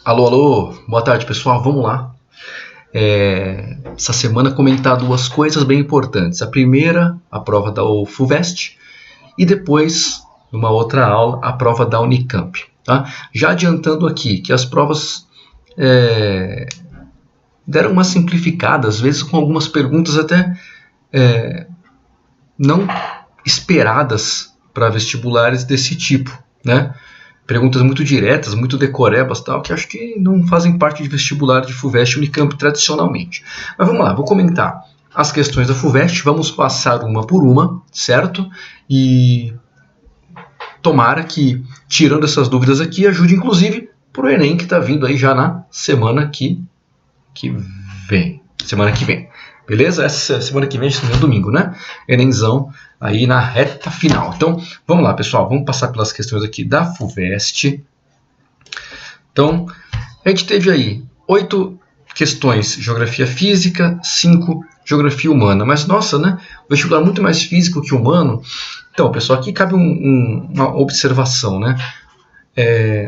Alô, alô, boa tarde pessoal, vamos lá. Essa semana comentar duas coisas bem importantes. A primeira, a prova da FUVEST, e depois, numa outra aula, a prova da Unicamp. Tá? Já adiantando aqui que as provas deram uma simplificada, às vezes com algumas perguntas até não esperadas para vestibulares desse tipo, né? Perguntas muito diretas, muito decorebas, tal, que acho que não fazem parte de vestibular de FUVEST e Unicamp tradicionalmente. Mas vamos lá, vou comentar as questões da FUVEST, vamos passar uma por uma, certo? E tomara que, tirando essas dúvidas aqui, ajude inclusive para o Enem, que está vindo aí já na semana que vem. Semana que vem. Beleza? Essa semana que vem, é domingo, né? Enemzão aí na reta final. Então, vamos lá, pessoal. Vamos passar pelas questões aqui da FUVEST. Então, a gente teve aí 8 questões de geografia física, 5 geografia humana. Mas, nossa, né? O vestibular é muito mais físico que humano. Então, pessoal, aqui cabe uma observação, né?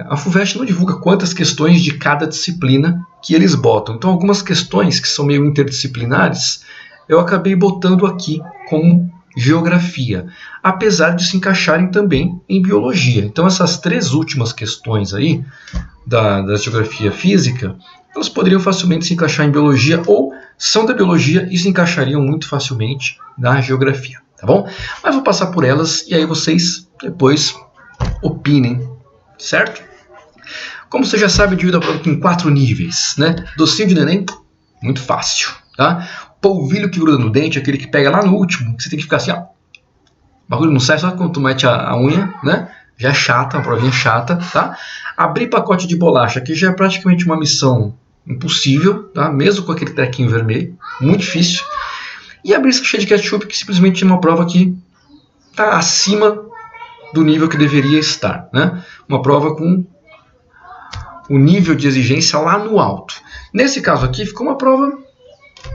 A FUVEST não divulga quantas questões de cada disciplina que eles botam. Então, algumas questões que são meio interdisciplinares, eu acabei botando aqui como geografia, apesar de se encaixarem também em biologia. Então, essas 3 últimas questões aí da geografia física, elas poderiam facilmente se encaixar em biologia ou são da biologia e se encaixariam muito facilmente na geografia, tá bom? Mas vou passar por elas e aí vocês depois opinem, certo? Como você já sabe, eu divido a prova em 4 níveis, né? Docinho de neném, muito fácil, tá? Polvilho que gruda no dente, aquele que pega lá no último, que você tem que ficar assim, ó. O bagulho não sai só quando tu mete a unha, né? Já é chata, uma provinha chata, tá? Abrir pacote de bolacha, que já é praticamente uma missão impossível, tá? Mesmo com aquele trequinho vermelho, muito difícil. E abrir sachê de ketchup, que simplesmente é uma prova que tá acima do nível que deveria estar, né? Uma prova com o nível de exigência lá no alto. Nesse caso aqui ficou uma prova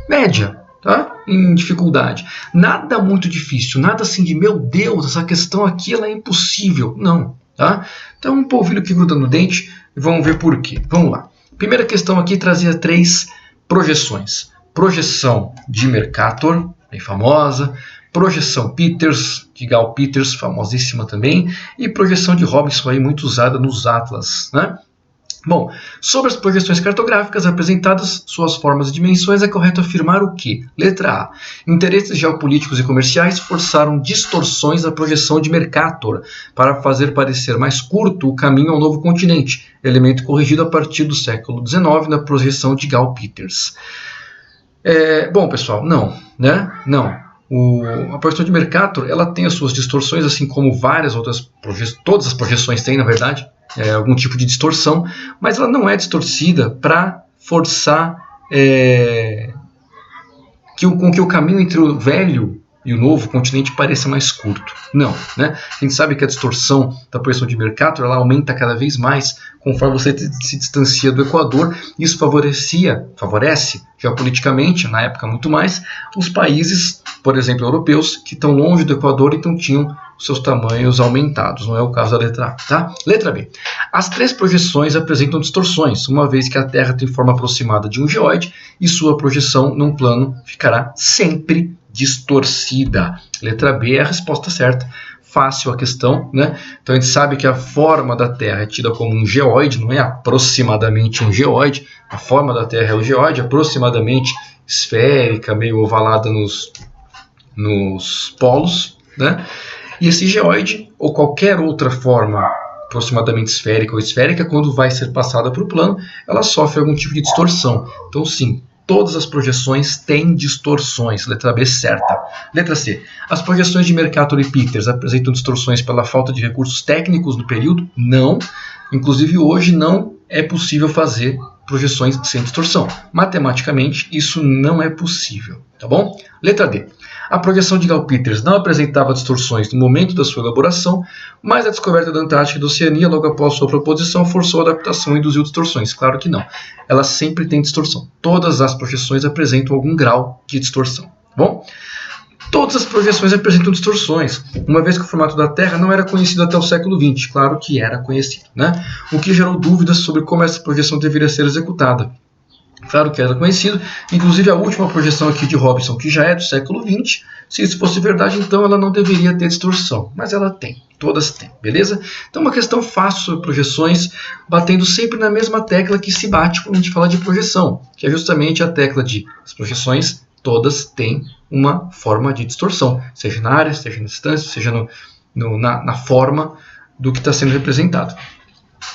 média, tá? Em dificuldade. Nada muito difícil, nada assim de meu Deus, essa questão aqui ela é impossível. Não, tá? Então um polvilho que gruda no dente e vamos ver por quê. Vamos lá. Primeira questão aqui trazia 3 projeções. Projeção de Mercator, bem famosa. Projeção Peters, de Gall Peters, famosíssima também, e projeção de Robinson, aí, muito usada nos Atlas, né? Bom, sobre as projeções cartográficas apresentadas, suas formas e dimensões, é correto afirmar o que? Letra A. Interesses geopolíticos e comerciais forçaram distorções da projeção de Mercator para fazer parecer mais curto o caminho ao novo continente, elemento corrigido a partir do século XIX na projeção de Gall Peters. Bom, pessoal, não, né? Não. A projeção de Mercator, ela tem as suas distorções, assim como várias outras todas as projeções têm, na verdade, algum tipo de distorção, mas ela não é distorcida para forçar com que o caminho entre o velho e o novo continente pareça mais curto. Não, né? A gente sabe que a distorção da projeção de Mercator ela aumenta cada vez mais conforme você se distancia do Equador. Isso favorece geopoliticamente, na época muito mais, os países, por exemplo, europeus, que estão longe do Equador e então tinham seus tamanhos aumentados. Não é o caso da letra A, tá? Letra B. As 3 projeções apresentam distorções, uma vez que a Terra tem forma aproximada de um geóide e sua projeção num plano ficará sempre distorcida. Letra B é a resposta certa. Fácil a questão, né? Então a gente sabe que a forma da Terra é tida como um geóide, não é aproximadamente um geóide. A forma da Terra é o geóide, aproximadamente esférica, meio ovalada nos polos, né? E esse geóide, ou qualquer outra forma aproximadamente esférica ou esférica, quando vai ser passada para o plano, ela sofre algum tipo de distorção. Então sim, todas as projeções têm distorções. Letra B certa. Letra C. As projeções de Mercator e Peters apresentam distorções pela falta de recursos técnicos no período? Não. Inclusive hoje não é possível fazer projeções sem distorção. Matematicamente isso não é possível, tá bom? Letra D. A projeção de Gall Peters não apresentava distorções no momento da sua elaboração, mas a descoberta da Antártica e da Oceania logo após sua proposição forçou a adaptação e induziu distorções. Claro que não. Ela sempre tem distorção. Todas as projeções apresentam algum grau de distorção. Bom, Todas as projeções apresentam distorções, uma vez que o formato da Terra não era conhecido até o século XX. Claro que era conhecido, né? O que gerou dúvidas sobre como essa projeção deveria ser executada. Claro que era conhecido, inclusive a última projeção aqui de Robinson, que já é do século XX, se isso fosse verdade, então ela não deveria ter distorção, mas ela tem, todas têm, beleza? Então uma questão fácil sobre projeções, batendo sempre na mesma tecla que se bate quando a gente fala de projeção, que é justamente a tecla de as projeções todas têm uma forma de distorção, seja na área, seja na distância, seja na forma do que está sendo representado.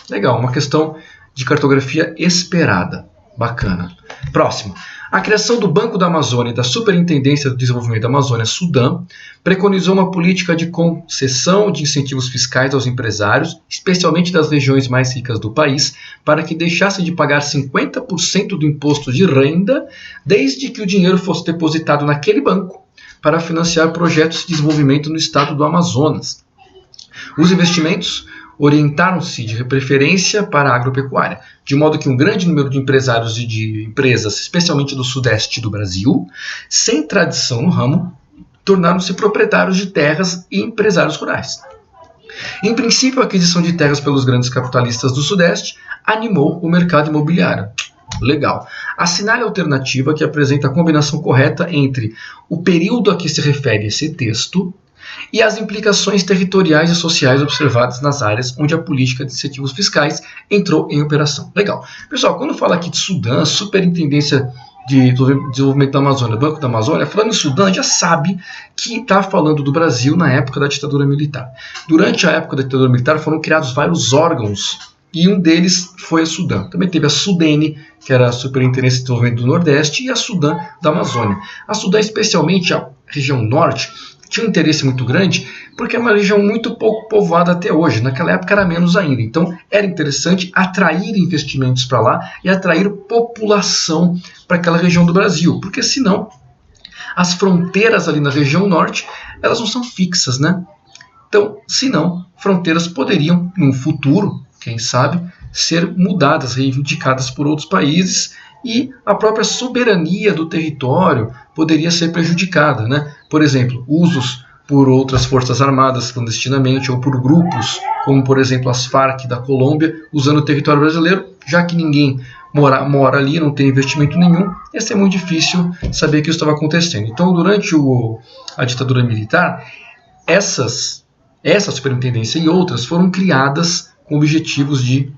Legal, uma questão de cartografia esperada. Bacana. Próximo. A criação do Banco da Amazônia e da Superintendência do Desenvolvimento da Amazônia, Sudã, preconizou uma política de concessão de incentivos fiscais aos empresários, especialmente das regiões mais ricas do país, para que deixassem de pagar 50% do imposto de renda, desde que o dinheiro fosse depositado naquele banco, para financiar projetos de desenvolvimento no estado do Amazonas. Os investimentos orientaram-se de preferência para a agropecuária, de modo que um grande número de empresários e de empresas, especialmente do sudeste do Brasil, sem tradição no ramo, tornaram-se proprietários de terras e empresários rurais. Em princípio, a aquisição de terras pelos grandes capitalistas do sudeste animou o mercado imobiliário. Legal. Assinale a alternativa que apresenta a combinação correta entre o período a que se refere esse texto e as implicações territoriais e sociais observadas nas áreas onde a política de incentivos fiscais entrou em operação. Legal. Pessoal, quando fala aqui de Sudã, Superintendência de Desenvolvimento da Amazônia, Banco da Amazônia, falando em Sudã, já sabe que está falando do Brasil na época da ditadura militar. Durante a época da ditadura militar foram criados vários órgãos e um deles foi a Sudã. Também teve a Sudene, que era a Superintendência de Desenvolvimento do Nordeste, e a Sudã da Amazônia. A Sudã, especialmente a região norte, tinha um interesse muito grande porque é uma região muito pouco povoada até hoje. Naquela época era menos ainda. Então era interessante atrair investimentos para lá e atrair população para aquela região do Brasil, porque senão as fronteiras ali na região norte elas não são fixas, né? Então, senão, fronteiras poderiam, no futuro, quem sabe, ser mudadas, reivindicadas por outros países e a própria soberania do território poderia ser prejudicada, né? Por exemplo, usos por outras forças armadas clandestinamente ou por grupos, como por exemplo as Farc da Colômbia, usando o território brasileiro, já que ninguém mora ali, não tem investimento nenhum, ia ser muito difícil saber que isso estava acontecendo. Então, durante a ditadura militar, essa superintendência e outras foram criadas com objetivos de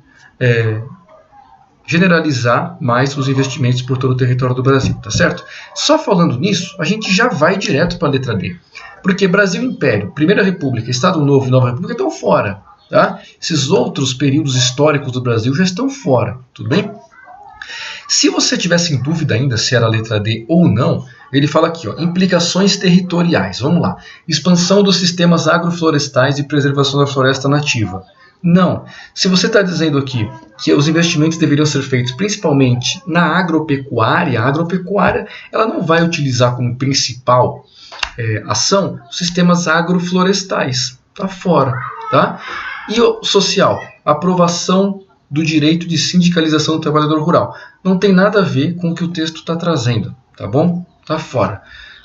generalizar mais os investimentos por todo o território do Brasil, tá certo? Só falando nisso, a gente já vai direto para a letra D. Porque Brasil Império, Primeira República, Estado Novo e Nova República estão fora, tá? Esses outros períodos históricos do Brasil já estão fora, tudo bem? Se você tivesse em dúvida ainda se era a letra D ou não, ele fala aqui, ó, implicações territoriais. Vamos lá. Expansão dos sistemas agroflorestais e preservação da floresta nativa. Não. Se você está dizendo aqui que os investimentos deveriam ser feitos principalmente na agropecuária, a agropecuária ela não vai utilizar como principal ação os sistemas agroflorestais. Está fora. Tá? E o social? Aprovação do direito de sindicalização do trabalhador rural. Não tem nada a ver com o que o texto está trazendo. Tá bom? Está fora.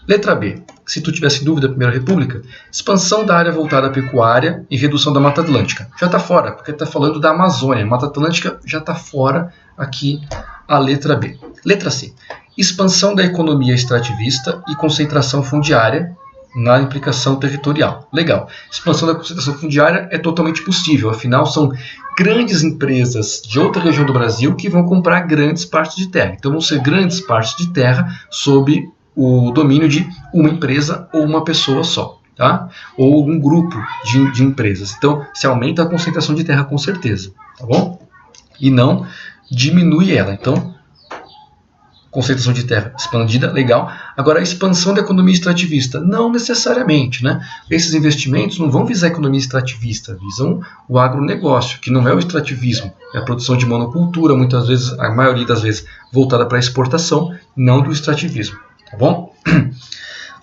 Letra B. Se tu tivesse dúvida, Primeira República, expansão da área voltada à pecuária e redução da Mata Atlântica. Já está fora, porque está falando da Amazônia. Mata Atlântica já está fora aqui a letra B. Letra C. Expansão da economia extrativista e concentração fundiária na implicação territorial. Legal. Expansão da concentração fundiária é totalmente possível, afinal são grandes empresas de outra região do Brasil que vão comprar grandes partes de terra. Então vão ser grandes partes de terra sob o domínio de uma empresa ou uma pessoa só, tá? Ou um grupo de empresas. Então, se aumenta a concentração de terra com certeza, tá bom? E não diminui ela. Então, concentração de terra expandida, legal. Agora, a expansão da economia extrativista, não necessariamente, né? Esses investimentos não vão visar a economia extrativista, visam o agronegócio, que não é o extrativismo, é a produção de monocultura, muitas vezes, a maioria das vezes, voltada para a exportação, não do extrativismo. Tá bom?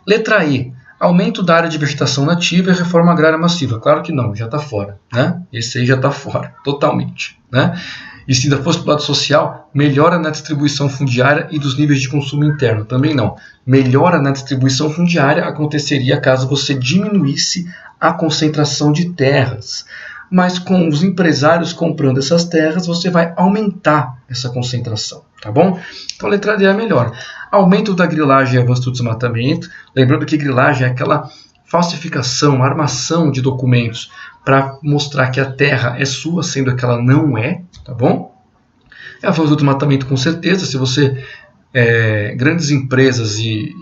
Letra E. Aumento da área de vegetação nativa e reforma agrária massiva. Claro que não, já está fora, né? Esse aí já está fora, totalmente, né? E se ainda fosse para o lado social, melhora na distribuição fundiária e dos níveis de consumo interno. Também não. Melhora na distribuição fundiária aconteceria caso você diminuísse a concentração de terras. Mas com os empresários comprando essas terras, você vai aumentar essa concentração, tá bom? Então a letra D é a melhor. Aumento da grilagem e avanço do desmatamento. Lembrando que grilagem é aquela falsificação, armação de documentos para mostrar que a terra é sua, sendo que ela não é, tá bom? É avanço do desmatamento com certeza. Se você, grandes empresas e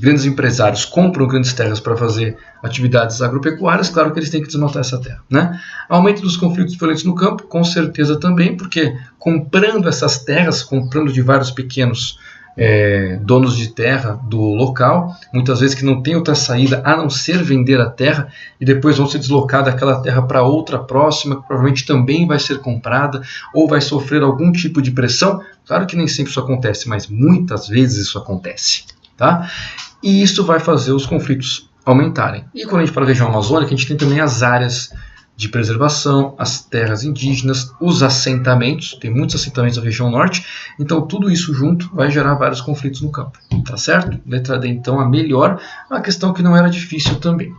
grandes empresários compram grandes terras para fazer atividades agropecuárias, claro que eles têm que desmatar essa terra, né? Aumento dos conflitos violentos no campo, com certeza também, porque comprando essas terras, comprando de vários pequenos donos de terra do local, muitas vezes que não tem outra saída a não ser vender a terra, e depois vão ser deslocar daquela terra para outra próxima, que provavelmente também vai ser comprada, ou vai sofrer algum tipo de pressão. Claro que nem sempre isso acontece, mas muitas vezes isso acontece. Tá? E isso vai fazer os conflitos aumentarem. E quando a gente fala da região amazônica, a gente tem também as áreas de preservação, as terras indígenas, os assentamentos, tem muitos assentamentos na região norte, então tudo isso junto vai gerar vários conflitos no campo, tá certo? Letra D, então, a melhor, uma questão que não era difícil também.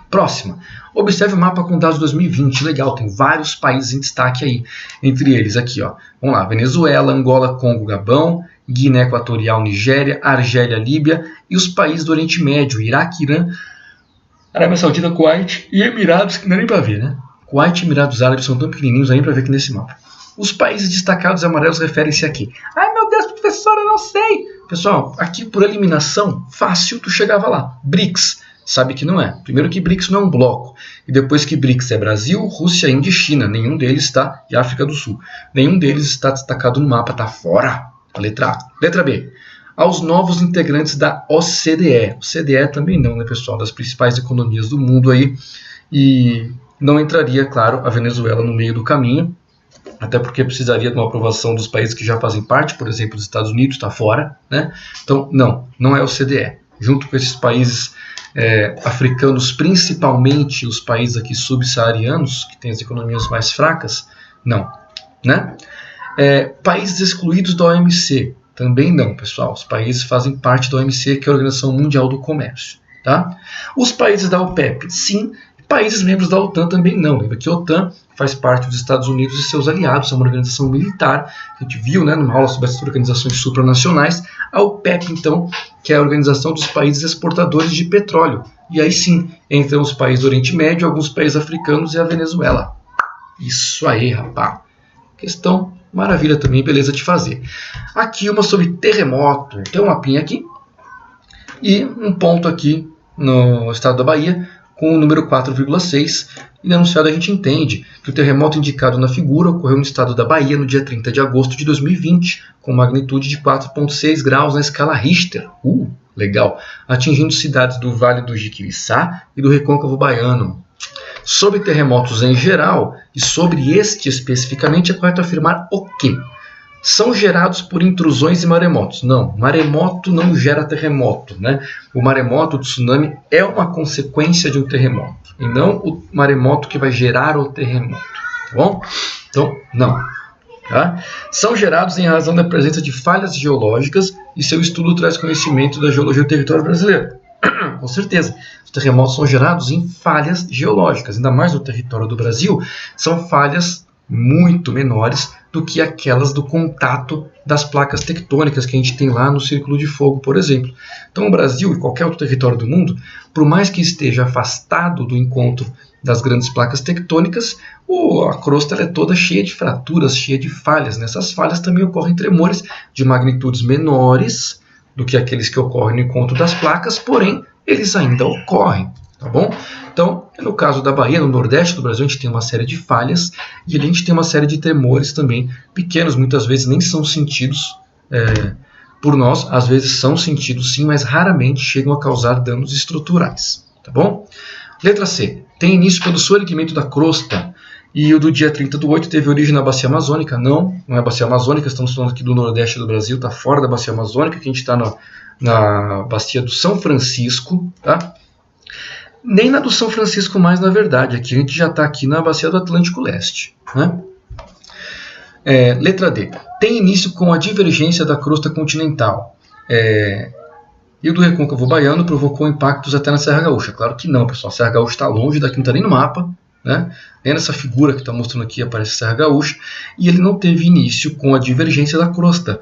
Próxima, observe o mapa com dados de 2020, legal, tem vários países em destaque aí, entre eles aqui, ó, vamos lá, Venezuela, Angola, Congo, Gabão, Guiné Equatorial, Nigéria, Argélia, Líbia e os países do Oriente Médio, Iraque, Irã, Arábia Saudita, Kuwait e Emirados, que não é nem para ver, né? Kuwait e Emirados Árabes são tão pequenininhos, não é nem para ver aqui nesse mapa. Os países destacados amarelos referem-se aqui. Ai meu Deus, professor, eu não sei. Pessoal, aqui por eliminação, fácil tu chegava lá. BRICS, sabe que não é. Primeiro que BRICS não é um bloco. E depois que BRICS é Brasil, Rússia, Índia e China. Nenhum deles está, e África do Sul. Nenhum deles está destacado no mapa, tá fora. A letra A. Letra B. Aos novos integrantes da OCDE. OCDE também não, né, pessoal? Das principais economias do mundo aí. E não entraria, claro, a Venezuela no meio do caminho. Até porque precisaria de uma aprovação dos países que já fazem parte, por exemplo, dos Estados Unidos, está fora, né? Então, não é a OCDE. Junto com esses países africanos, principalmente os países aqui subsaarianos, que têm as economias mais fracas, não, né? Países excluídos da OMC, também não, pessoal. Os países fazem parte da OMC, que é a Organização Mundial do Comércio. Tá? Os países da OPEP, sim. Países membros da OTAN também não. Lembra que a OTAN faz parte dos Estados Unidos e seus aliados, é uma organização militar. A gente viu, né, numa aula sobre essas organizações supranacionais. A OPEP, então, que é a Organização dos Países Exportadores de Petróleo. E aí sim, entram os países do Oriente Médio, alguns países africanos e a Venezuela. Isso aí, rapaz. Questão maravilha também, beleza de fazer. Aqui uma sobre terremoto. Tem um mapinha aqui e um ponto aqui no estado da Bahia com o número 4,6. E no enunciado a gente entende que o terremoto indicado na figura ocorreu no estado da Bahia no dia 30 de agosto de 2020, com magnitude de 4,6 graus na escala Richter. Legal. Atingindo cidades do Vale do Jiquiriçá e do Recôncavo Baiano. Sobre terremotos em geral, e sobre este especificamente, é correto afirmar o quê? São gerados por intrusões e maremotos. Não, maremoto não gera terremoto, né? O maremoto, o tsunami, é uma consequência de um terremoto, e não o maremoto que vai gerar o terremoto, tá bom? Então, não. Tá? São gerados em razão da presença de falhas geológicas, e seu estudo traz conhecimento da geologia do território brasileiro. Com certeza, os terremotos são gerados em falhas geológicas, ainda mais no território do Brasil, são falhas muito menores do que aquelas do contato das placas tectônicas que a gente tem lá no Círculo de Fogo, por exemplo. Então o Brasil e qualquer outro território do mundo, por mais que esteja afastado do encontro das grandes placas tectônicas, a crosta é toda cheia de fraturas, cheia de falhas. Nessas falhas também ocorrem tremores de magnitudes menores do que aqueles que ocorrem no encontro das placas, porém, eles ainda ocorrem, tá bom? Então, no caso da Bahia, no Nordeste do Brasil, a gente tem uma série de falhas, e ali a gente tem uma série de tremores também, pequenos, muitas vezes nem são sentidos por nós, às vezes são sentidos sim, mas raramente chegam a causar danos estruturais, tá bom? Letra C, tem início pelo soerguimento da crosta, e o do dia 30/8 teve origem na Bacia Amazônica. Não é a Bacia Amazônica, estamos falando aqui do Nordeste do Brasil, está fora da Bacia Amazônica, que a gente está na Bacia do São Francisco. Tá? Nem na do São Francisco mais, na verdade. Aqui a gente já está aqui na bacia do Atlântico Leste, né? Letra D. Tem início com a divergência da crosta continental. E o do recôncavo baiano provocou impactos até na Serra Gaúcha. Claro que não, pessoal. A Serra Gaúcha está longe, daqui não está nem no mapa, né? Nem nessa figura que está mostrando aqui aparece a Serra Gaúcha. E ele não teve início com a divergência da crosta.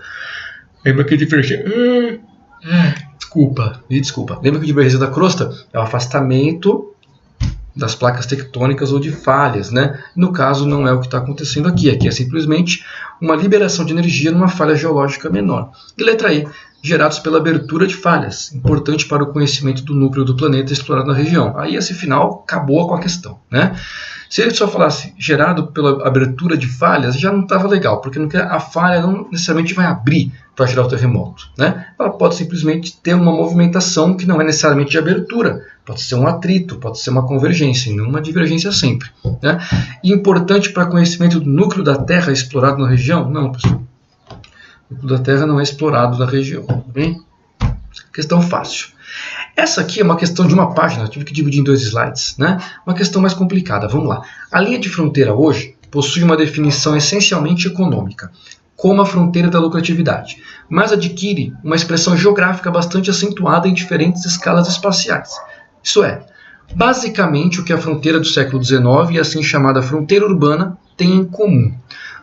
Lembra que a divergência... Desculpa. Lembra que a divergência da crosta é o afastamento das placas tectônicas ou de falhas, né? No caso, não é o que está acontecendo aqui. Aqui é simplesmente uma liberação de energia numa falha geológica menor. E letra E, gerados pela abertura de falhas, importante para o conhecimento do núcleo do planeta explorado na região. Aí esse final acabou com a questão, né? Se ele só falasse gerado pela abertura de falhas, já não estava legal, porque a falha não necessariamente vai abrir para gerar o terremoto, né? Ela pode simplesmente ter uma movimentação que não é necessariamente de abertura, pode ser um atrito, pode ser uma convergência, e não uma divergência sempre, né? E importante para conhecimento do núcleo da Terra explorado na região? Não, pessoal. O núcleo da Terra não é explorado na região, tá bem? Questão fácil. Essa aqui é uma questão de uma página, eu tive que dividir em 2 slides, né? Uma questão mais complicada, vamos lá. A linha de fronteira hoje possui uma definição essencialmente econômica, como a fronteira da lucratividade, mas adquire uma expressão geográfica bastante acentuada em diferentes escalas espaciais. Isso é, basicamente o que a fronteira do século XIX e a assim chamada fronteira urbana têm em comum.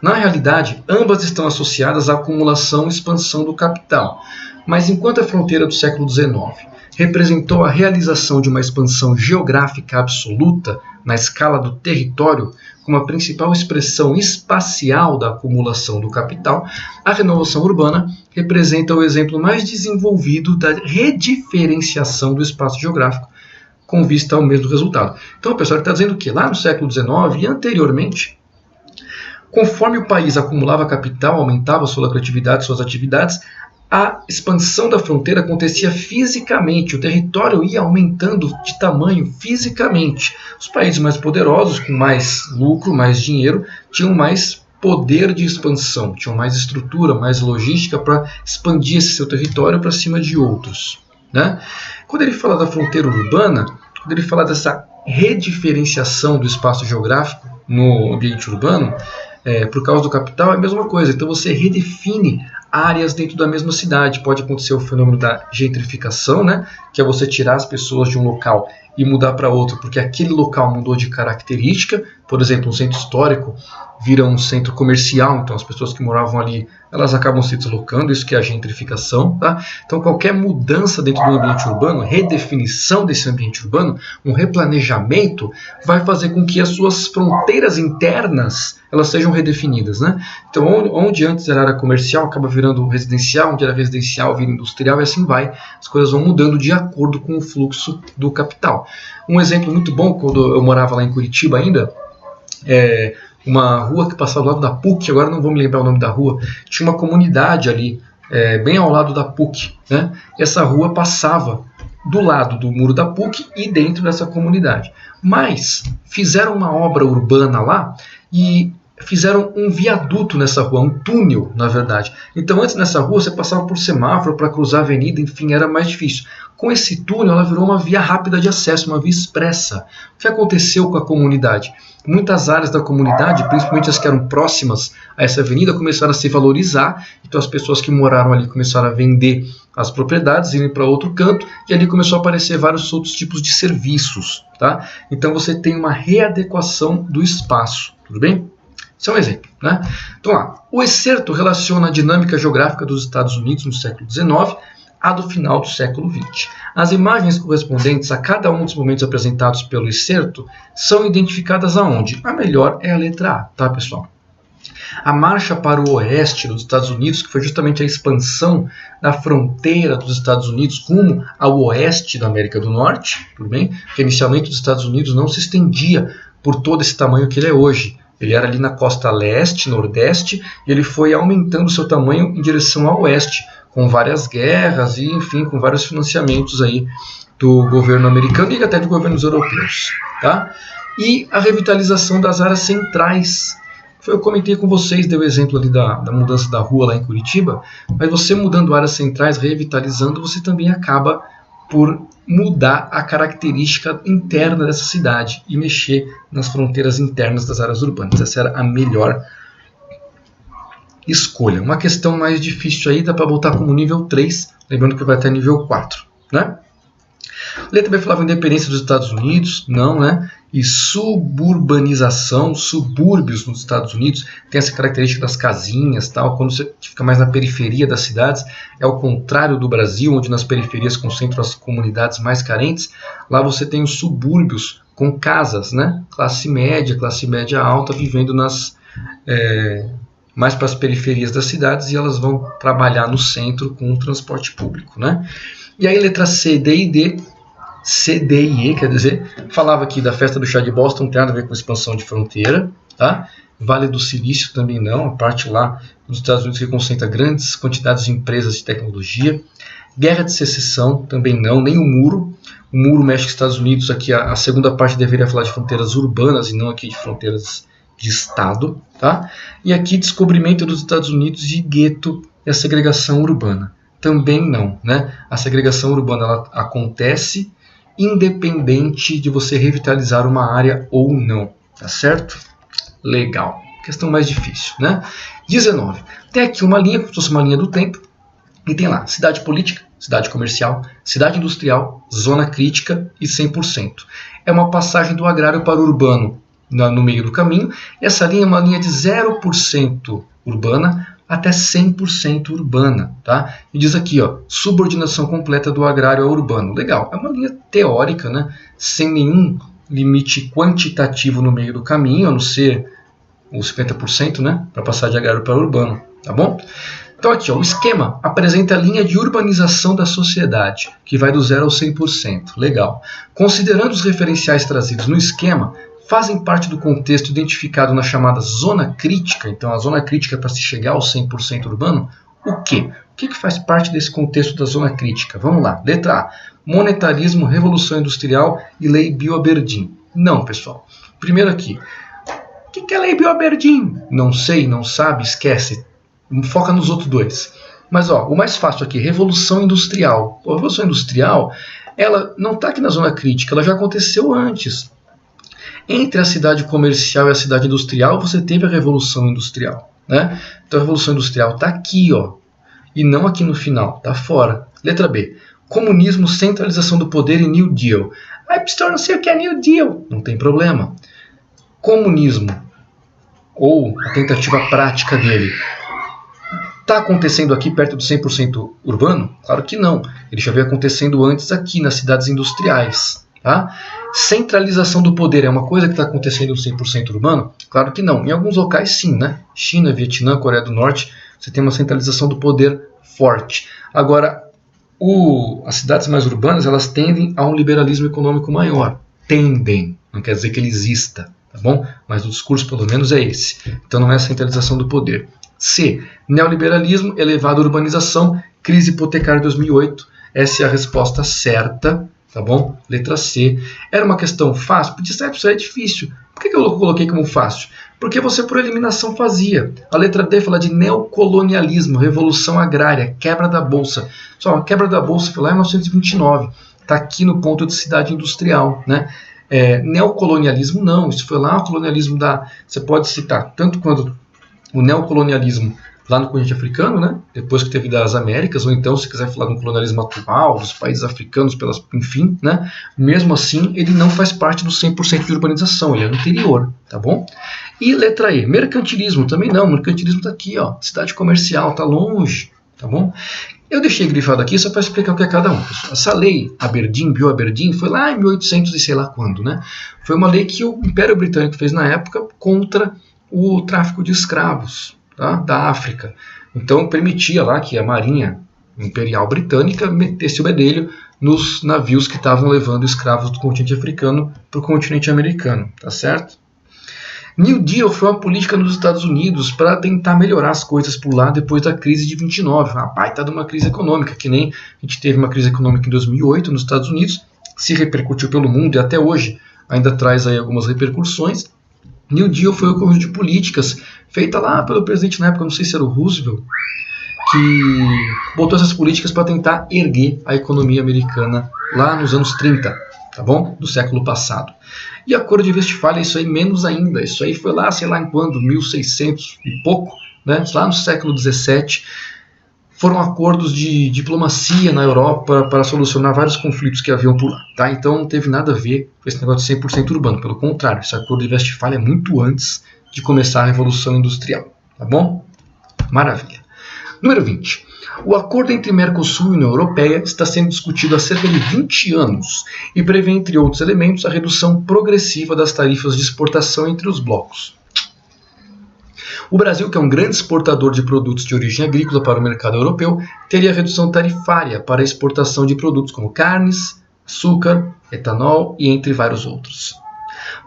Na realidade, ambas estão associadas à acumulação e expansão do capital, mas enquanto a fronteira do século XIX representou a realização de uma expansão geográfica absoluta na escala do território como a principal expressão espacial da acumulação do capital, a renovação urbana representa o exemplo mais desenvolvido da rediferenciação do espaço geográfico com vista ao mesmo resultado. Então, pessoal, ele está dizendo que lá no século XIX e anteriormente, conforme o país acumulava capital, aumentava sua lucratividade, suas atividades, a expansão da fronteira acontecia fisicamente, o território ia aumentando de tamanho fisicamente. Os países mais poderosos, com mais lucro, mais dinheiro, tinham mais poder de expansão, tinham mais estrutura, mais logística para expandir esse seu território para cima de outros, né? Quando ele fala da fronteira urbana, quando ele fala dessa rediferenciação do espaço geográfico no ambiente urbano, por causa do capital, é a mesma coisa. Então você redefine áreas dentro da mesma cidade. Pode acontecer o fenômeno da gentrificação, né? Que é você tirar as pessoas de um local e mudar para outro, porque aquele local mudou de característica. Por exemplo, um centro histórico vira um centro comercial, então as pessoas que moravam ali, elas acabam se deslocando, isso que é a gentrificação, tá? Então qualquer mudança dentro do ambiente urbano, redefinição desse ambiente urbano, um replanejamento, vai fazer com que as suas fronteiras internas, elas sejam redefinidas, né? Então onde antes era área comercial, acaba virando residencial, onde era residencial, vira industrial, e assim vai. As coisas vão mudando de acordo com o fluxo do capital. Um exemplo muito bom, quando eu morava lá em Curitiba ainda, uma rua que passava do lado da PUC, agora não vou me lembrar o nome da rua, tinha uma comunidade ali, bem ao lado da PUC, né? Essa rua passava do lado do muro da PUC e dentro dessa comunidade. Mas fizeram uma obra urbana lá e fizeram um viaduto nessa rua, um túnel, na verdade. Então antes nessa rua você passava por semáforo para cruzar a avenida, enfim, era mais difícil. Com esse túnel ela virou uma via rápida de acesso, uma via expressa. O que aconteceu com a comunidade? Muitas áreas da comunidade, principalmente as que eram próximas a essa avenida, começaram a se valorizar. Então as pessoas que moraram ali começaram a vender as propriedades, irem para outro canto, e ali começou a aparecer vários outros tipos de serviços, tá? Então você tem uma readequação do espaço, tudo bem? Isso é um exemplo, né? Então, o excerto relaciona a dinâmica geográfica dos Estados Unidos no século XIX à do final do século XX. As imagens correspondentes a cada um dos momentos apresentados pelo excerto são identificadas aonde? A melhor é a letra A, tá, pessoal? A marcha para o oeste dos Estados Unidos, que foi justamente a expansão da fronteira dos Estados Unidos rumo ao oeste da América do Norte, tudo bem? Porque inicialmente os Estados Unidos não se estendia por todo esse tamanho que ele é hoje. Ele era ali na costa leste, nordeste, e ele foi aumentando seu tamanho em direção ao oeste, com várias guerras e, enfim, com vários financiamentos aí do governo americano e até de governos europeus, tá? E a revitalização das áreas centrais. Eu comentei com vocês, dei o exemplo ali da mudança da rua lá em Curitiba, mas você mudando áreas centrais, revitalizando, você também acaba por mudar a característica interna dessa cidade e mexer nas fronteiras internas das áreas urbanas. Essa era a melhor escolha. Uma questão mais difícil aí dá para botar como nível 3, lembrando que vai até nível 4, né? Letra B falava independência dos Estados Unidos, não, né? E suburbanização, subúrbios nos Estados Unidos, tem essa característica das casinhas, tal. Quando você fica mais na periferia das cidades, é o contrário do Brasil, onde nas periferias concentram as comunidades mais carentes. Lá você tem os subúrbios com casas, né? Classe média alta, vivendo mais para as periferias das cidades, e elas vão trabalhar no centro com o transporte público, né? E aí letra C, D e D, C, D e E, quer dizer, falava aqui da festa do chá de Boston, não tem nada a ver com expansão de fronteira, tá? Vale do Silício também não, a parte lá dos Estados Unidos que concentra grandes quantidades de empresas de tecnologia. Guerra de Secessão também não, nem o muro. O muro mexe com os Estados Unidos, aqui a segunda parte deveria falar de fronteiras urbanas e não aqui de fronteiras de Estado, tá? E aqui descobrimento dos Estados Unidos de gueto e a segregação urbana. Também não, né? A segregação urbana ela acontece independente de você revitalizar uma área ou não, tá certo? Legal. Questão mais difícil, né? 19. Tem aqui uma linha, como se fosse uma linha do tempo, e tem lá cidade política, cidade comercial, cidade industrial, zona crítica e 100%. É uma passagem do agrário para o urbano no meio do caminho. Essa linha é uma linha de 0% urbana até 100% urbana, tá? E diz aqui, ó, subordinação completa do agrário ao urbano. Legal, é uma linha teórica, né? Sem nenhum limite quantitativo no meio do caminho, a não ser os 50%, né? Para passar de agrário para urbano, tá bom? Então aqui, ó, o esquema apresenta a linha de urbanização da sociedade, que vai do 0 ao 100%. Legal. Considerando os referenciais trazidos no esquema, fazem parte do contexto identificado na chamada zona crítica. Então, a zona crítica para se chegar ao 100% urbano, o quê? O que faz parte desse contexto da zona crítica? Vamos lá. Letra A. Monetarismo, Revolução Industrial e Lei Biot-Aberdeen. Não, pessoal. Primeiro aqui. O que é Lei Biot-Aberdeen? Não sei, não sabe, esquece. Foca nos outros dois. Mas ó, o mais fácil aqui, Revolução Industrial. A Revolução Industrial, ela não está aqui na zona crítica, ela já aconteceu antes. Entre a cidade comercial e a cidade industrial, você teve a Revolução Industrial, né? Então a Revolução Industrial está aqui, ó, e não aqui no final, está fora. Letra B. Comunismo, centralização do poder e New Deal. Ah, pastor, não sei o que é New Deal. Não tem problema. Comunismo, ou a tentativa prática dele, está acontecendo aqui perto do 100% urbano? Claro que não. Ele já veio acontecendo antes aqui, nas cidades industriais. Tá? Centralização do poder é uma coisa que está acontecendo no 100% urbano? Claro que não. Em alguns locais sim, né? China, Vietnã, Coreia do Norte, você tem uma centralização do poder forte. Agora, as cidades mais urbanas, elas tendem a um liberalismo econômico maior. Tendem, não quer dizer que ele exista, tá bom? Mas o discurso pelo menos é esse. Então não é a centralização do poder. C. Neoliberalismo, elevada urbanização, crise hipotecária de 2008. Essa é a resposta certa. Tá bom? Letra C. Era uma questão fácil? Podia ser, isso é difícil. Por que eu coloquei como fácil? Porque você por eliminação fazia. A letra D fala de neocolonialismo, revolução agrária, quebra da bolsa. Só a quebra da bolsa foi lá em 1929. Está aqui no ponto de cidade industrial, né? Neocolonialismo não. Isso foi lá o colonialismo Você pode citar tanto quando o neocolonialismo lá no continente africano, né? Depois que teve das Américas, ou então, se quiser falar do colonialismo atual, dos países africanos, enfim, né? Mesmo assim, ele não faz parte do 100% de urbanização, ele é anterior, tá bom? E letra E, mercantilismo, também não, mercantilismo está aqui, ó, cidade comercial, está longe, tá bom? Eu deixei grifado aqui só para explicar o que é cada um. Essa lei Aberdeen, Biot-Aberdeen, foi lá em 1800 e sei lá quando, né? Foi uma lei que o Império Britânico fez na época contra o tráfico de escravos, tá? Da África. Então permitia lá que a Marinha Imperial Britânica metesse o bedelho nos navios que estavam levando escravos do continente africano para o continente americano, tá certo? New Deal foi uma política nos Estados Unidos para tentar melhorar as coisas por lá depois da crise de 29, uma baita de uma crise econômica, que nem a gente teve uma crise econômica em 2008 nos Estados Unidos, se repercutiu pelo mundo e até hoje ainda traz aí algumas repercussões. New Deal foi o conjunto de políticas feita lá pelo presidente na época, não sei se era o Roosevelt, que botou essas políticas para tentar erguer a economia americana lá nos anos 30, tá bom? Do século passado. E o Acordo de Westfália, isso aí menos ainda, isso aí foi lá, sei lá em quando, 1600 e pouco, né? Lá no século 17, foram acordos de diplomacia na Europa para solucionar vários conflitos que haviam por lá, tá? Então não teve nada a ver com esse negócio de 100% urbano, pelo contrário, esse Acordo de Westfália é muito antes de começar a Revolução Industrial, tá bom? Maravilha. Número 20. O acordo entre Mercosul e União Europeia está sendo discutido há cerca de 20 anos e prevê, entre outros elementos, a redução progressiva das tarifas de exportação entre os blocos. O Brasil, que é um grande exportador de produtos de origem agrícola para o mercado europeu, teria redução tarifária para a exportação de produtos como carnes, açúcar, etanol e entre vários outros.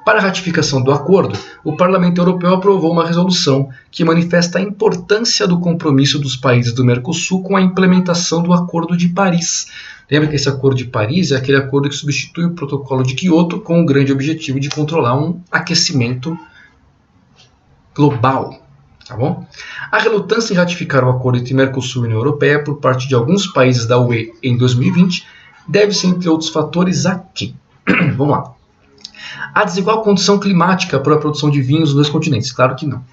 Para a ratificação do acordo, o Parlamento Europeu aprovou uma resolução que manifesta a importância do compromisso dos países do Mercosul com a implementação do Acordo de Paris. Lembra que esse Acordo de Paris é aquele acordo que substitui o Protocolo de Quioto com o grande objetivo de controlar um aquecimento global. Tá bom? A relutância em ratificar o acordo entre Mercosul e União Europeia por parte de alguns países da UE em 2020 deve-se, entre outros fatores, a quê? Vamos lá. A desigual condição climática para a produção de vinhos nos dois continentes? Claro que não.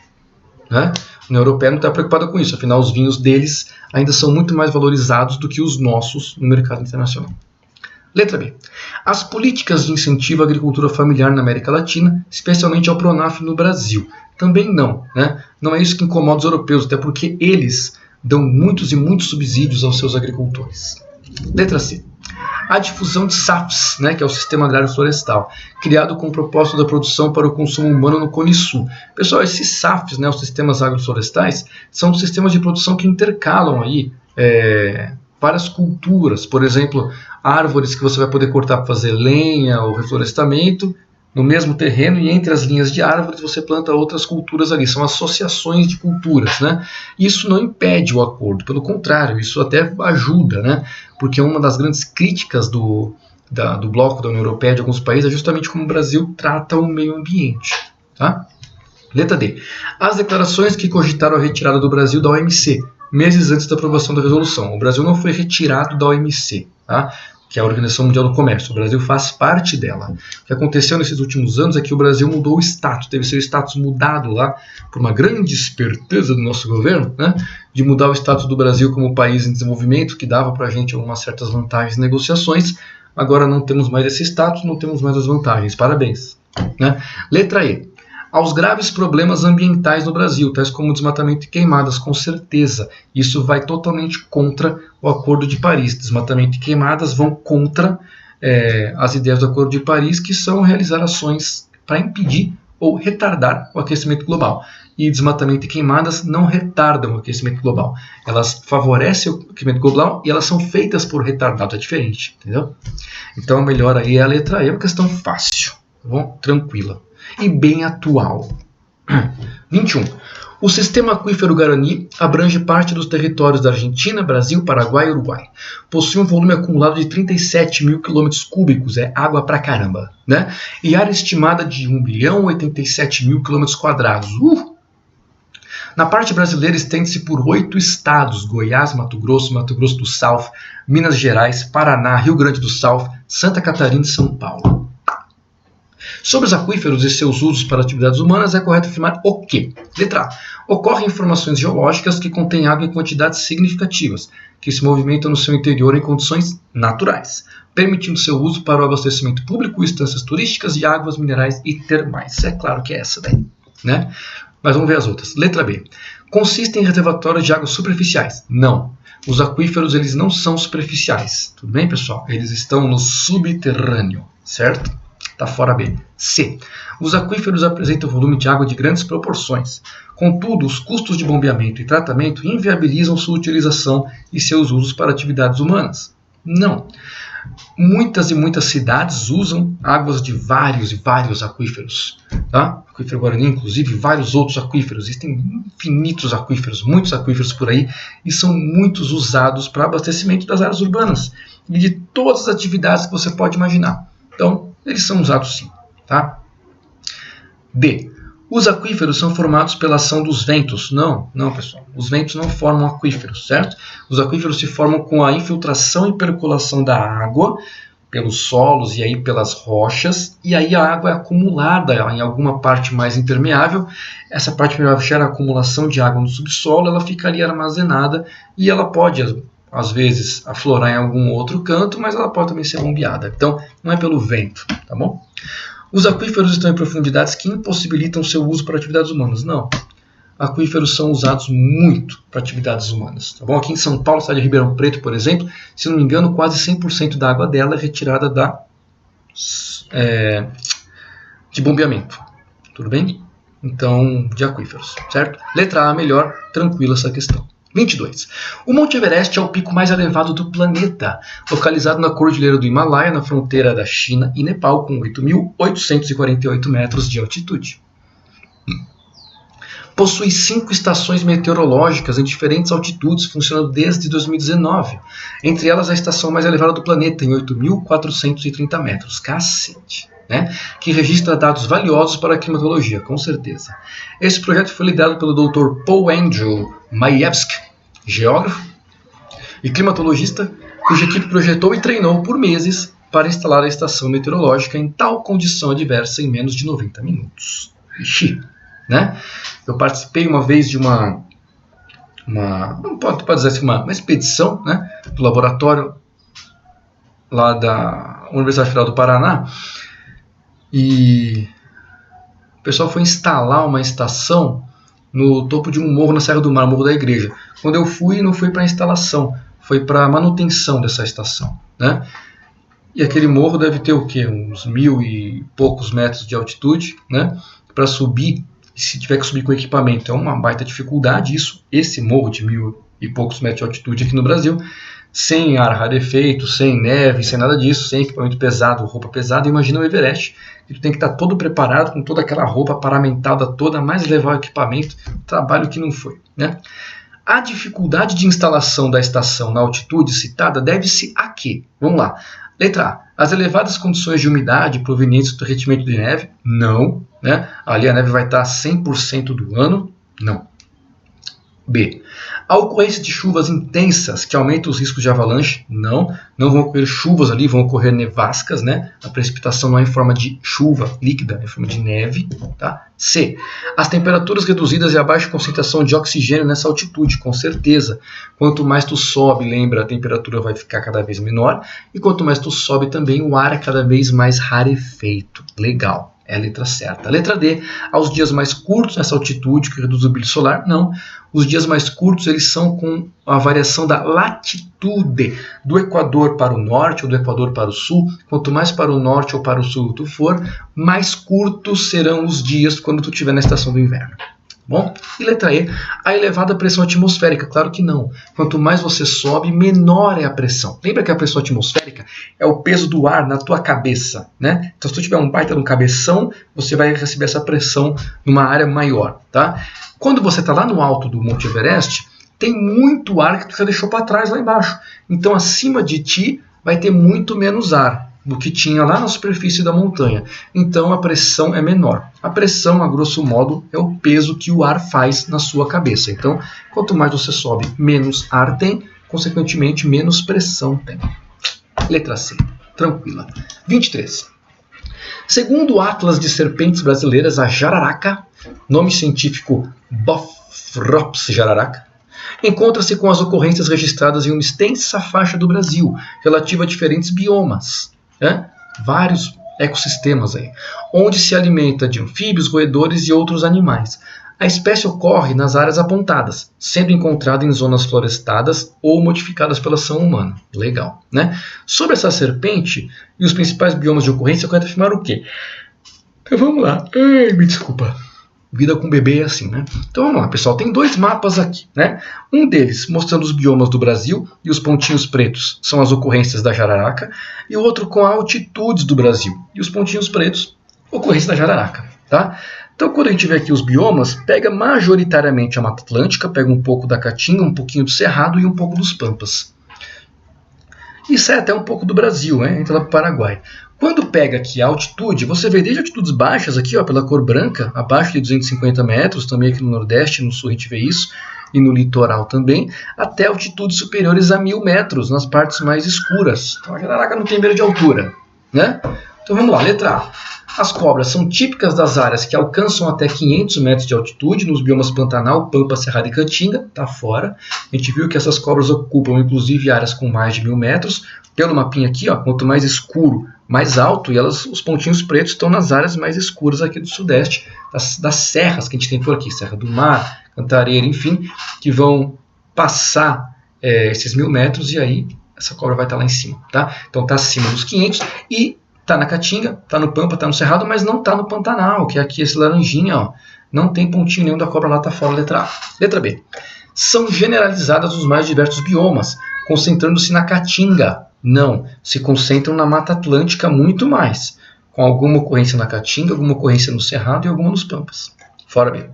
Né? A União Europeia não está preocupada com isso, afinal os vinhos deles ainda são muito mais valorizados do que os nossos no mercado internacional. Letra B. As políticas de incentivo à agricultura familiar na América Latina, especialmente ao Pronaf no Brasil. Também não. Né? Não é isso que incomoda os europeus, até porque eles dão muitos e muitos subsídios aos seus agricultores. Letra C. A difusão de SAFs, né, que é o Sistema Agrário Florestal, criado com o propósito da produção para o consumo humano no Cone Sul. Pessoal, esses SAFs, né, os sistemas agroflorestais, são sistemas de produção que intercalam aí várias culturas. Por exemplo, árvores que você vai poder cortar para fazer lenha ou reflorestamento no mesmo terreno, e entre as linhas de árvores você planta outras culturas ali. São associações de culturas, né? Isso não impede o acordo, pelo contrário, isso até ajuda, né? Porque uma das grandes críticas do bloco da União Europeia, de alguns países, é justamente como o Brasil trata o meio ambiente. Tá? Letra D. As declarações que cogitaram a retirada do Brasil da OMC, meses antes da aprovação da resolução. O Brasil não foi retirado da OMC, tá? Que é a Organização Mundial do Comércio. O Brasil faz parte dela. O que aconteceu nesses últimos anos é que o Brasil mudou o status, teve seu status mudado lá por uma grande esperteza do nosso governo, né, de mudar o status do Brasil como país em desenvolvimento, que dava para a gente algumas certas vantagens em negociações. Agora não temos mais esse status, não temos mais as vantagens. Parabéns. Né? Letra E. Aos graves problemas ambientais no Brasil, tais como desmatamento e queimadas, com certeza. Isso vai totalmente contra o Acordo de Paris. Desmatamento e queimadas vão contra as ideias do Acordo de Paris, que são realizar ações para impedir ou retardar o aquecimento global. E desmatamento e queimadas não retardam o aquecimento global. Elas favorecem o aquecimento global e elas são feitas por retardados. É diferente, entendeu? Então a melhor aí é a letra E, é uma questão fácil, tá bom? Tranquila. E bem atual. 21. O sistema aquífero Guarani abrange parte dos territórios da Argentina, Brasil, Paraguai e Uruguai. Possui um volume acumulado de 37 mil quilômetros cúbicos, é água pra caramba, né? E área estimada de 1.087.000 quilômetros quadrados. Na parte brasileira estende-se por 8 estados: Goiás, Mato Grosso do Sul, Minas Gerais, Paraná, Rio Grande do Sul, Santa Catarina e São Paulo. Sobre os aquíferos e seus usos para atividades humanas, é correto afirmar o quê? Letra A. Ocorrem formações geológicas que contêm água em quantidades significativas, que se movimentam no seu interior em condições naturais, permitindo seu uso para o abastecimento público, instâncias turísticas de águas minerais e termais. É claro que é essa daí, né? Mas vamos ver as outras. Letra B. Consistem em reservatórios de águas superficiais? Não. Os aquíferos, eles não são superficiais. Tudo bem, pessoal? Eles estão no subterrâneo, certo? Está fora B. C. Os aquíferos apresentam volume de água de grandes proporções. Contudo, os custos de bombeamento e tratamento inviabilizam sua utilização e seus usos para atividades humanas. Não. Muitas e muitas cidades usam águas de vários e vários aquíferos. Tá? Aquífero Guarani, inclusive, vários outros aquíferos. Existem infinitos aquíferos, muitos aquíferos por aí, e são muitos usados para abastecimento das áreas urbanas e de todas as atividades que você pode imaginar. Então, eles são usados sim. Tá? D. Os aquíferos são formados pela ação dos ventos? Não, pessoal. Os ventos não formam aquíferos, certo? Os aquíferos se formam com a infiltração e percolação da água pelos solos e aí pelas rochas, e aí a água é acumulada em alguma parte mais impermeável. Essa parte impermeável gera acumulação de água no subsolo, ela fica ali armazenada e ela pode, às vezes, aflorar em algum outro canto, mas ela pode também ser bombeada. Então, não é pelo vento, tá bom? Os aquíferos estão em profundidades que impossibilitam seu uso para atividades humanas? Não. Aquíferos são usados muito para atividades humanas. Tá bom? Aqui em São Paulo, cidade de Ribeirão Preto, por exemplo, se não me engano, quase 100% da água dela é retirada de bombeamento. Tudo bem? Então, de aquíferos, certo? Letra A, melhor, tranquila essa questão. 22. O Monte Everest é o pico mais elevado do planeta, localizado na Cordilheira do Himalaia, na fronteira da China e Nepal, com 8.848 metros de altitude. Possui 5 estações meteorológicas em diferentes altitudes, funcionando desde 2019. Entre elas, a estação mais elevada do planeta, em 8.430 metros. Cacete! Né? Que registra dados valiosos para a climatologia, com certeza. Esse projeto foi liderado pelo Dr. Paul Andrew Majewski, geógrafo e climatologista, cuja equipe projetou e treinou por meses para instalar a estação meteorológica em tal condição adversa em menos de 90 minutos. Ixi! Né? Eu participei uma vez de uma não pode dizer assim, uma expedição, né, do laboratório lá da Universidade Federal do Paraná, e o pessoal foi instalar uma estação no topo de um morro na Serra do Mar, Morro da Igreja. Quando eu fui, não foi para instalação, foi para manutenção dessa estação, né? E aquele morro deve ter o quê? Uns 1.000 e poucos metros de altitude, né? Para subir, se tiver que subir com equipamento, é uma baita dificuldade isso, esse morro de 1.000 e poucos metros de altitude aqui no Brasil, sem ar rarefeito, sem neve, sem nada disso, sem equipamento pesado, roupa pesada. Imagina o Everest, que tu tem que estar todo preparado, com toda aquela roupa paramentada toda, mais levar o equipamento, trabalho que não foi, né? A dificuldade de instalação da estação na altitude citada deve-se a quê? Vamos lá. Letra A. As elevadas condições de umidade provenientes do derretimento de neve? Não. Né? Ali a neve vai estar 100% do ano? Não. B. A ocorrência de chuvas intensas que aumentam os riscos de avalanche? Não. Não vão ocorrer chuvas ali, vão ocorrer nevascas, né? A precipitação não é em forma de chuva líquida, é em forma de neve. Tá? C. As temperaturas reduzidas e a baixa concentração de oxigênio nessa altitude, com certeza. Quanto mais tu sobe, lembra, a temperatura vai ficar cada vez menor. E quanto mais tu sobe também, o ar é cada vez mais rarefeito. Legal. É a letra certa. A letra D, aos dias mais curtos nessa altitude, que reduz o brilho solar? Não. Os dias mais curtos eles são com a variação da latitude, do Equador para o norte ou do Equador para o sul. Quanto mais para o norte ou para o sul tu for, mais curtos serão os dias quando tu estiver na estação do inverno. Bom, e letra E, a elevada pressão atmosférica? Claro que não. Quanto mais você sobe, menor é a pressão. Lembra que a pressão atmosférica é o peso do ar na tua cabeça, né? Então, se tu tiver um baita no cabeção, você vai receber essa pressão numa área maior, tá? Quando você está lá no alto do Monte Everest, tem muito ar que você deixou para trás lá embaixo. Então, acima de ti, vai ter muito menos ar do que tinha lá na superfície da montanha. Então a pressão é menor. A pressão, a grosso modo, é o peso que o ar faz na sua cabeça. Então, quanto mais você sobe, menos ar tem, consequentemente, menos pressão tem. Letra C. Tranquila. 23. Segundo o Atlas de Serpentes Brasileiras, a jararaca, nome científico Bothrops jararaca, encontra-se com as ocorrências registradas em uma extensa faixa do Brasil, relativa a diferentes biomas. Vários ecossistemas aí, onde se alimenta de anfíbios, roedores e outros animais. A espécie ocorre nas áreas apontadas, sendo encontrada em zonas florestadas ou modificadas pela ação humana. Legal, né? Sobre essa serpente e os principais biomas de ocorrência, eu quero afirmar o quê? Então vamos lá. Ai, me desculpa. Vida com bebê é assim, né? Então vamos lá, pessoal. Tem dois mapas aqui, né? Um deles mostrando os biomas do Brasil e os pontinhos pretos são as ocorrências da jararaca, e o outro com altitudes do Brasil e os pontinhos pretos, ocorrências da jararaca, tá? Então quando a gente vê aqui os biomas, pega majoritariamente a Mata Atlântica, pega um pouco da Caatinga, um pouquinho do Cerrado e um pouco dos Pampas. Isso é até um pouco do Brasil, né? Entra lá para o Paraguai. Quando pega aqui a altitude, você vê desde altitudes baixas aqui, ó, pela cor branca, abaixo de 250 metros, também aqui no Nordeste, no Sul a gente vê isso, e no litoral também, até altitudes superiores a 1000 metros, nas partes mais escuras. Então a jararaca não tem medo de altura, né? Então vamos lá, letra A. As cobras são típicas das áreas que alcançam até 500 metros de altitude, nos biomas Pantanal, Pampa, Cerrado e Caatinga, tá fora. A gente viu que essas cobras ocupam inclusive áreas com mais de 1000 metros. Pelo mapinha aqui, ó, quanto mais escuro, mais alto, e os pontinhos pretos estão nas áreas mais escuras aqui do Sudeste, das serras que a gente tem por aqui, Serra do Mar, Cantareira, enfim, que vão passar esses 1000 metros, e aí essa cobra vai estar lá em cima, tá? Então está acima dos 500 e está na Caatinga, está no Pampa, está no Cerrado, mas não está no Pantanal, que é aqui esse laranjinha, ó. Não tem pontinho nenhum da cobra lá, está fora, letra A. Letra B. São generalizadas os mais diversos biomas, concentrando-se na Caatinga. Não, se concentram na Mata Atlântica muito mais, com alguma ocorrência na Caatinga, alguma ocorrência no Cerrado e alguma nos Pampas. Fora B.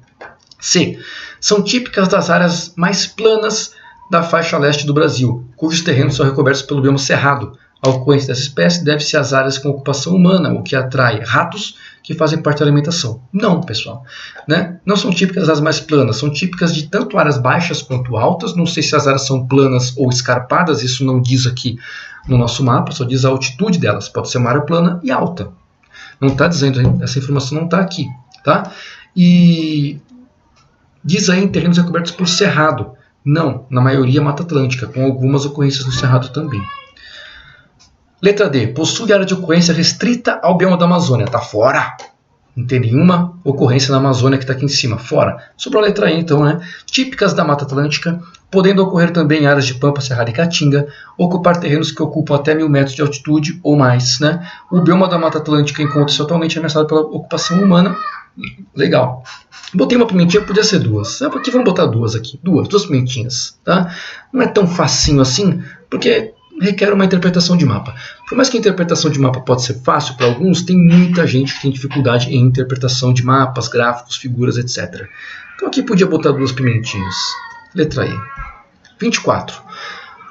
C. São típicas das áreas mais planas da faixa leste do Brasil, cujos terrenos são recobertos pelo bioma cerrado. A ocorrência dessa espécie deve-se às áreas com ocupação humana, o que atrai ratos que fazem parte da alimentação. Não, pessoal. Né? Não são típicas das mais planas, são típicas de tanto áreas baixas quanto altas. Não sei se as áreas são planas ou escarpadas, isso não diz aqui no nosso mapa, só diz a altitude delas. Pode ser uma área plana e alta. Não está dizendo, essa informação não está aqui. Tá? E diz aí em terrenos recobertos por cerrado. Não, na maioria Mata Atlântica, com algumas ocorrências no cerrado também. Letra D. Possui área de ocorrência restrita ao bioma da Amazônia. Está fora. Não tem nenhuma ocorrência na Amazônia que está aqui em cima. Fora. Sobrou a letra E, então, né? Típicas da Mata Atlântica, podendo ocorrer também em áreas de Pampa, Cerrado e Caatinga, ocupar terrenos que ocupam até 1000 metros de altitude ou mais, né? O bioma da Mata Atlântica encontra-se totalmente ameaçado pela ocupação humana. Legal. Botei uma pimentinha, podia ser duas. Aqui vamos botar duas aqui. Duas pimentinhas. Tá? Não é tão facinho assim, porque requer uma interpretação de mapa. Por mais que a interpretação de mapa pode ser fácil para alguns, tem muita gente que tem dificuldade em interpretação de mapas, gráficos, figuras, etc. Então aqui podia botar duas pimentinhas. Letra E. 24.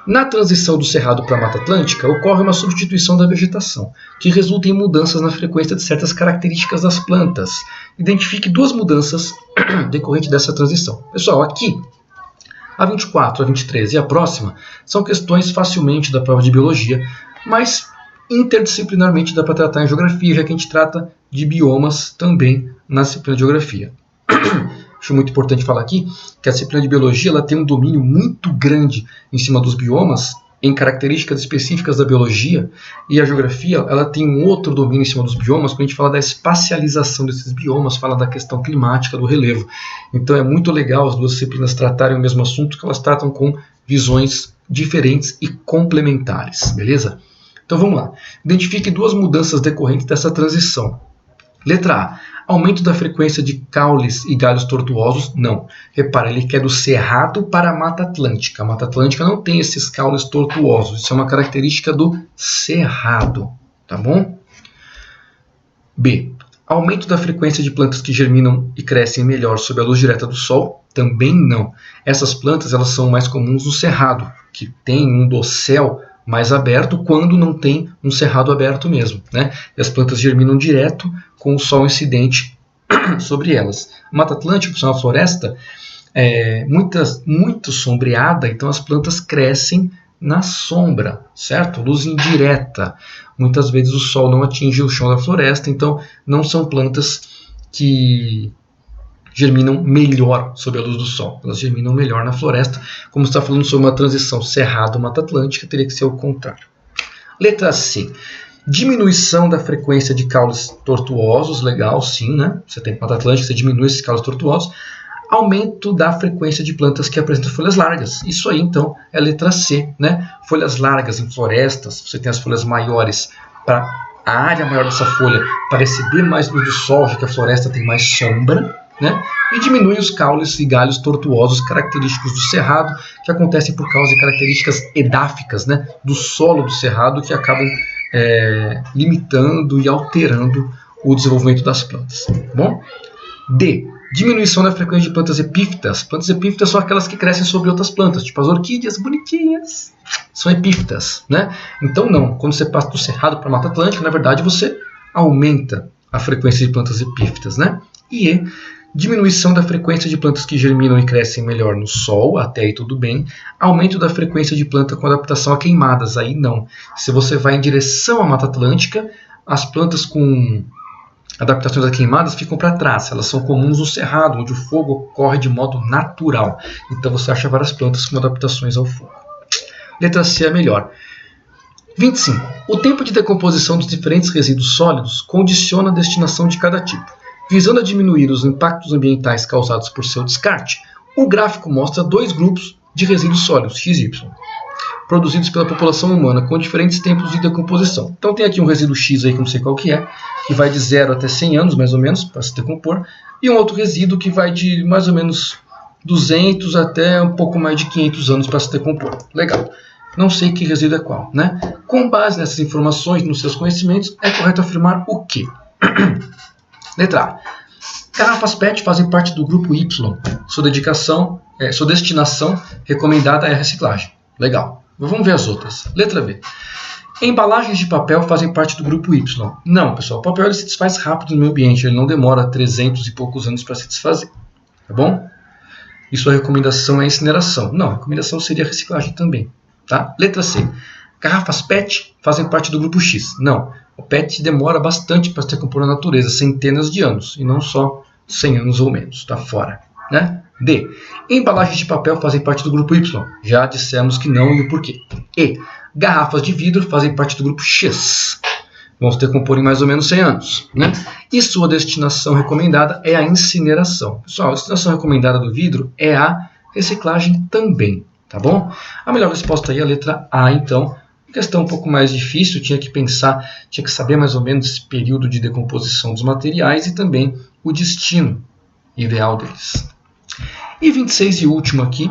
Na transição do Cerrado para a Mata Atlântica, ocorre uma substituição da vegetação, que resulta em mudanças na frequência de certas características das plantas. Identifique duas mudanças decorrentes dessa transição. Pessoal, aqui, a 24, a 23 e a próxima são questões facilmente da prova de biologia, mas interdisciplinarmente dá para tratar em geografia, já que a gente trata de biomas também na disciplina de geografia. Acho muito importante falar aqui que a disciplina de biologia ela tem um domínio muito grande em cima dos biomas, em características específicas da biologia, e a geografia ela tem um outro domínio em cima dos biomas, quando a gente fala da espacialização desses biomas, fala da questão climática, do relevo. Então é muito legal as duas disciplinas tratarem o mesmo assunto, que elas tratam com visões diferentes e complementares, beleza? Então vamos lá. Identifique duas mudanças decorrentes dessa transição. Letra A. Aumento da frequência de caules e galhos tortuosos? Não. Repara, ele quer do Cerrado para a Mata Atlântica. A Mata Atlântica não tem esses caules tortuosos. Isso é uma característica do Cerrado. Tá bom? B. Aumento da frequência de plantas que germinam e crescem melhor sob a luz direta do Sol? Também não. Essas plantas elas são mais comuns no Cerrado, que tem um dossel mais aberto quando não tem um cerrado aberto mesmo, né? E as plantas germinam direto com o sol incidente sobre elas. A Mata Atlântica, que é uma floresta muito sombreada, então as plantas crescem na sombra, certo? Luz indireta. Muitas vezes o sol não atinge o chão da floresta, então não são plantas que germinam melhor sob a luz do sol. Elas germinam melhor na floresta. Como está falando sobre uma transição Cerrado-Mata Atlântica, teria que ser o contrário. Letra C. Diminuição da frequência de caules tortuosos. Legal, sim, né? Você tem Mata Atlântica, você diminui esses caules tortuosos. Aumento da frequência de plantas que apresentam folhas largas. Isso aí, então, é a letra C, né? Folhas largas em florestas. Você tem as folhas maiores para a área maior dessa folha para receber mais luz do sol, já que a floresta tem mais sombra. Né? E diminui os caules e galhos tortuosos característicos do cerrado, que acontecem por causa de características edáficas, né, do solo do cerrado, que acabam limitando e alterando o desenvolvimento das plantas. Bom? D. Diminuição da frequência de plantas epífitas. Plantas epífitas são aquelas que crescem sobre outras plantas, tipo as orquídeas bonitinhas. São epífitas, né? Então não, quando você passa do Cerrado para a Mata Atlântica, na verdade você aumenta a frequência de plantas epífitas, né? E diminuição da frequência de plantas que germinam e crescem melhor no sol, até aí tudo bem. Aumento da frequência de planta com adaptação a queimadas, aí não. Se você vai em direção à Mata Atlântica, as plantas com adaptações a queimadas ficam para trás. Elas são comuns no Cerrado, onde o fogo ocorre de modo natural. Então você acha várias plantas com adaptações ao fogo. Letra C é melhor. 25. O tempo de decomposição dos diferentes resíduos sólidos condiciona a destinação de cada tipo. Visando a diminuir os impactos ambientais causados por seu descarte, o gráfico mostra dois grupos de resíduos sólidos, X e Y, produzidos pela população humana com diferentes tempos de decomposição. Então tem aqui um resíduo X aí que não sei qual que vai de 0 até 100 anos, mais ou menos, para se decompor, e um outro resíduo que vai de mais ou menos 200 até um pouco mais de 500 anos para se decompor. Legal. Não sei que resíduo é qual, né? Com base nessas informações, nos seus conhecimentos, é correto afirmar o quê? Letra A. Garrafas PET fazem parte do grupo Y. Sua destinação recomendada é a reciclagem. Legal. Vamos ver as outras. Letra B. Embalagens de papel fazem parte do grupo Y. Não, pessoal. O papel ele se desfaz rápido no meio ambiente. Ele não demora 300 e poucos anos para se desfazer. Tá bom? E sua recomendação é incineração. Não, a recomendação seria a reciclagem também. Tá? Letra C. Garrafas PET fazem parte do grupo X. Não. O PET demora bastante para se decompor na natureza, centenas de anos, e não só 100 anos ou menos. Está fora. Né? D. Embalagens de papel fazem parte do grupo Y. Já dissemos que não e o porquê. E. Garrafas de vidro fazem parte do grupo X. Vão se decompor em mais ou menos 100 anos. Né? E sua destinação recomendada é a incineração. Pessoal, a destinação recomendada do vidro é a reciclagem também. Tá bom? A melhor resposta aí é a letra A, então. Questão um pouco mais difícil, tinha que pensar, tinha que saber mais ou menos esse período de decomposição dos materiais e também o destino ideal deles. E 26 e último aqui,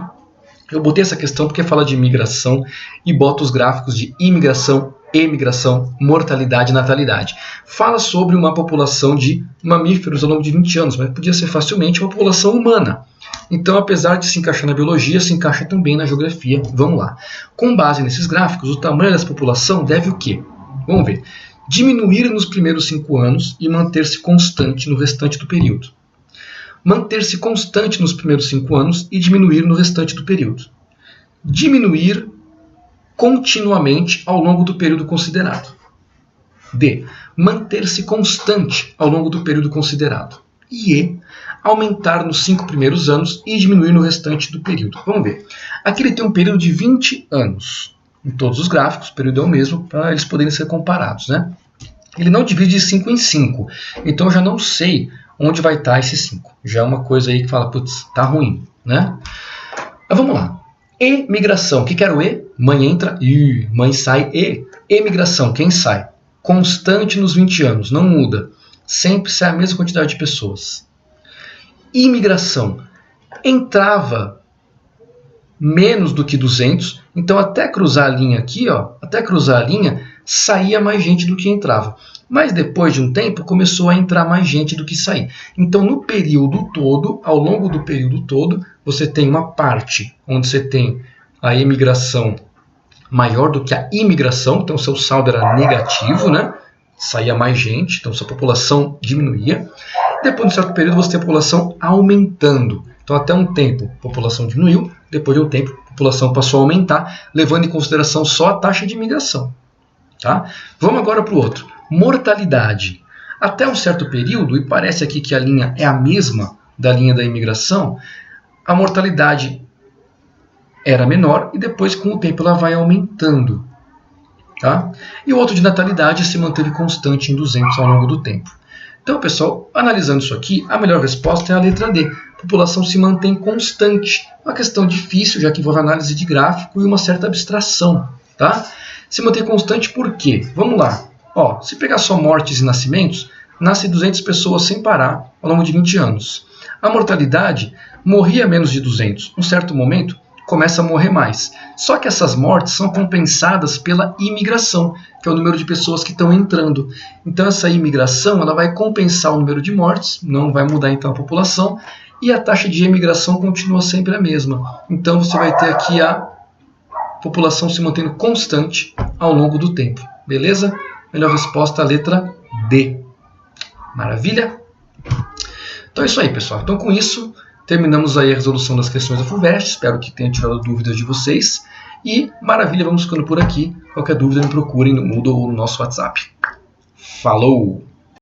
eu botei essa questão porque fala de imigração e bota os gráficos de imigração, emigração, mortalidade e natalidade. Fala sobre uma população de mamíferos ao longo de 20 anos, mas podia ser facilmente uma população humana. Então, apesar de se encaixar na biologia, se encaixa também na geografia. Vamos lá. Com base nesses gráficos, o tamanho dessa população deve o quê? Vamos ver. Diminuir nos primeiros 5 anos e manter-se constante no restante do período. Manter-se constante nos primeiros 5 anos e diminuir no restante do período. Diminuir continuamente ao longo do período considerado. D. Manter-se constante ao longo do período considerado. E E. Aumentar nos 5 primeiros anos e diminuir no restante do período. Vamos ver. Aqui ele tem um período de 20 anos. Em todos os gráficos, o período é o mesmo para eles poderem ser comparados, né? Ele não divide de 5 em 5. Então eu já não sei onde vai estar esse 5. Já é uma coisa aí que fala, putz, tá ruim, né? Mas vamos lá. Emigração. O que era o E? Mãe entra e mãe sai. E. Emigração. Quem sai? Constante nos 20 anos. Não muda. Sempre sai a mesma quantidade de pessoas. Imigração. Entrava menos do que 200. Então até cruzar a linha aqui, ó, até cruzar a linha, saía mais gente do que entrava. Mas depois de um tempo começou a entrar mais gente do que sair. Então no período todo, ao longo do período todo, você tem uma parte onde você tem a emigração maior do que a imigração, então seu saldo era negativo, né? Saía mais gente, então sua população diminuía. Depois de um certo período você tem a população aumentando. Então até um tempo a população diminuiu, depois de um tempo a população passou a aumentar, levando em consideração só a taxa de imigração. Tá? Vamos agora para o outro. Mortalidade. Até um certo período, e parece aqui que a linha é a mesma da linha da imigração, a mortalidade era menor e depois com o tempo ela vai aumentando. Tá? E o outro de natalidade se manteve constante em 200 ao longo do tempo. Então, pessoal, analisando isso aqui, a melhor resposta é a letra D. A população se mantém constante. Uma questão difícil, já que envolve análise de gráfico e uma certa abstração. Tá? Se manter constante por quê? Vamos lá. Ó, se pegar só mortes e nascimentos, nasce 200 pessoas sem parar ao longo de 20 anos. A mortalidade morria menos de 200. Em um certo momento, começa a morrer mais. Só que essas mortes são compensadas pela imigração, que é o número de pessoas que estão entrando. Então essa imigração ela vai compensar o número de mortes, não vai mudar então a população, e a taxa de emigração continua sempre a mesma. Então você vai ter aqui a população se mantendo constante ao longo do tempo. Beleza? Melhor resposta, a letra D. Maravilha? Então é isso aí, pessoal. Então com isso, terminamos aí a resolução das questões da FUVEST. Espero que tenha tirado dúvidas de vocês. E maravilha, vamos ficando por aqui. Qualquer dúvida me procurem no Moodle ou no nosso WhatsApp. Falou!